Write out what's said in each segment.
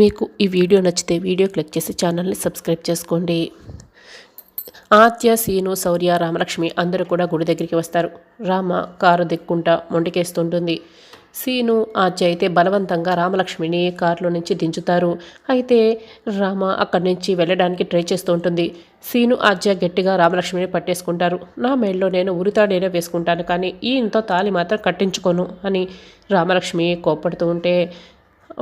మీకు ఈ వీడియో నచ్చితే వీడియో క్లిక్ చేసి ఛానల్ని సబ్స్క్రైబ్ చేసుకోండి. ఆత్య, సీను, శౌర్య, రామలక్ష్మి అందరూ కూడా గుడి దగ్గరికి వస్తారు. రామ కారు దిక్కుంటా మొండికేస్తుంటుంది. సీను, ఆత్య అయితే బలవంతంగా రామలక్ష్మిని కారులో నుంచి దించుతారు. అయితే రామ అక్కడి నుంచి వెళ్ళడానికి ట్రై చేస్తూ ఉంటుంది. సీను, ఆత్య గట్టిగా రామలక్ష్మిని పట్టేసుకుంటారు. నా మెడలో నేను ఉరితాడేనే వేసుకుంటాను, కానీ ఈయనతో తాళి మాత్రం కట్టించుకోను అని రామలక్ష్మి కోప్పడుతూ ఉంటే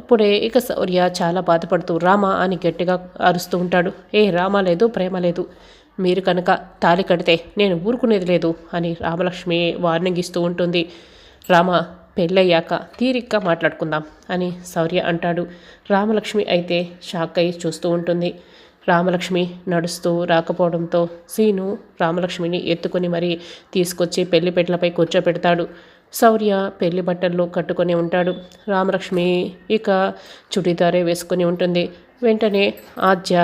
అప్పుడే ఇక శౌర్య చాలా బాధపడుతూ రామ అని గట్టిగా అరుస్తూ ఉంటాడు. ఏ రామ లేదు, ప్రేమ లేదు, మీరు కనుక తాళి కడితే నేను ఊరుకునేది లేదు అని రామలక్ష్మి వార్నింగ్ ఇస్తూ ఉంటుంది. రామ పెళ్ళయ్యాక తీరిగ్గా మాట్లాడుకుందాం అని శౌర్య అంటాడు. రామలక్ష్మి అయితే షాక్ అయి చూస్తూ ఉంటుంది. రామలక్ష్మి నడుస్తూ రాకపోవడంతో సీను రామలక్ష్మిని ఎత్తుకొని మరీ తీసుకొచ్చి పెళ్లిపెట్లపై కూర్చోపెడతాడు. శౌర్య పెళ్లి బట్టల్లో కట్టుకొని ఉంటాడు. రామలక్ష్మి ఇక చుడిదారే వేసుకొని ఉంటుంది. వెంటనే ఆద్య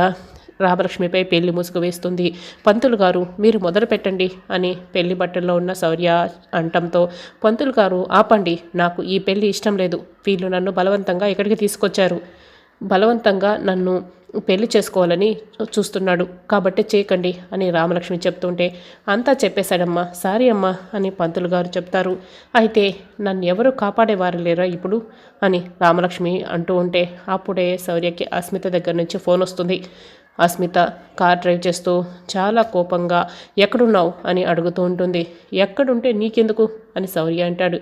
రామలక్ష్మిపై పెళ్లి ముసుగు వేస్తుంది. పంతులు గారు మీరు మొదలు పెట్టండి అని పెళ్లి బట్టల్లో ఉన్న శౌర్య అంటంతో, పంతులు గారు ఆపండి, నాకు ఈ పెళ్లి ఇష్టం లేదు, వీళ్ళు నన్ను బలవంతంగా ఇక్కడికి తీసుకొచ్చారు, బలవంతంగా నన్ను పెళ్లి చేసుకోవాలని చూస్తున్నాడు, కాబట్టి చేయకండి అని రామలక్ష్మి చెప్తుంటే, అంతా చెప్పేశాడమ్మా, సారీ అమ్మా అని పంతులు గారు చెప్తారు. అయితే నన్ను ఎవరు కాపాడేవారు లేరా ఇప్పుడు అని రామలక్ష్మి అంటూ ఉంటే అప్పుడే శౌర్యకి అస్మిత దగ్గర నుంచి ఫోన్ వస్తుంది. అస్మిత కార్ డ్రైవ్ చేస్తూ చాలా కోపంగా ఎక్కడున్నావు అని అడుగుతూ ఉంటుంది. ఎక్కడుంటే నీకెందుకు అని శౌర్య అంటాడు.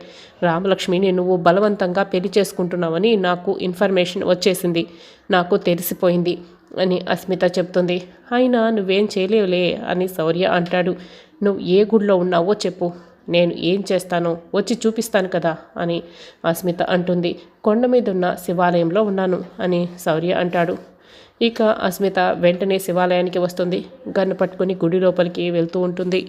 రామలక్ష్మిని నువ్వు బలవంతంగా పెళ్లి చేసుకుంటున్నావని నాకు ఇన్ఫర్మేషన్ వచ్చేసింది, నాకు తెలిసిపోయింది అని అస్మిత చెప్తుంది. అయినా నువ్వేం చేయలేవులే అని శౌర్య అంటాడు. నువ్వు ఏ గుడిలో ఉన్నావో చెప్పు, నేను ఏం చేస్తానో వచ్చి చూపిస్తాను కదా అని అస్మిత అంటుంది. కొండ మీద ఉన్న శివాలయంలో ఉన్నాను అని శౌర్య అంటాడు. ఇక అస్మిత వెంటనే శివాలయానికి వస్తుంది. గన్ను పట్టుకుని గుడి లోపలికి వెళ్తూ ఉంటుంది.